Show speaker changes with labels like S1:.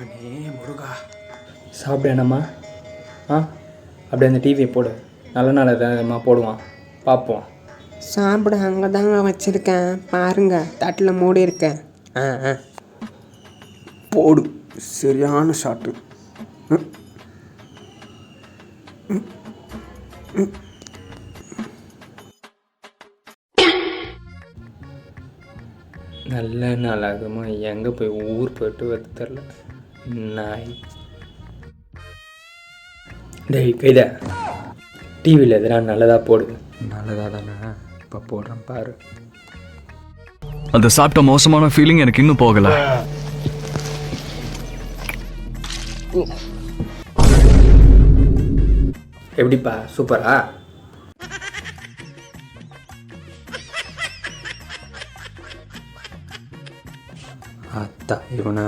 S1: அண்ணே முருகா சாப்பிட்டேனம்மா. அப்படியே அந்த டிவியை போடு, நல்ல நல்ல போடுவான் பார்ப்போம்.
S2: சாப்பிட அங்கே தாங்க வச்சுருக்கேன் பாருங்க, தட்டில் மூடி இருக்கேன்.
S1: போடு, சரியான ஷாட்டு. நல்ல நாளாகுமா, எங்கே போய் ஊர் போய்ட்டு வந்து தெரில நாய். டேய் கைதா, டிவியில் எதுனா நல்லதாக போடு. நல்லதாக தானே இப்போ போடுறேன் பாரு.
S3: அதை சாப்பிட்ட மோசமான ஃபீலிங் எனக்கு இன்னும் போகல.
S1: எப்படிப்பா, சூப்பரா? அத்தா இவனா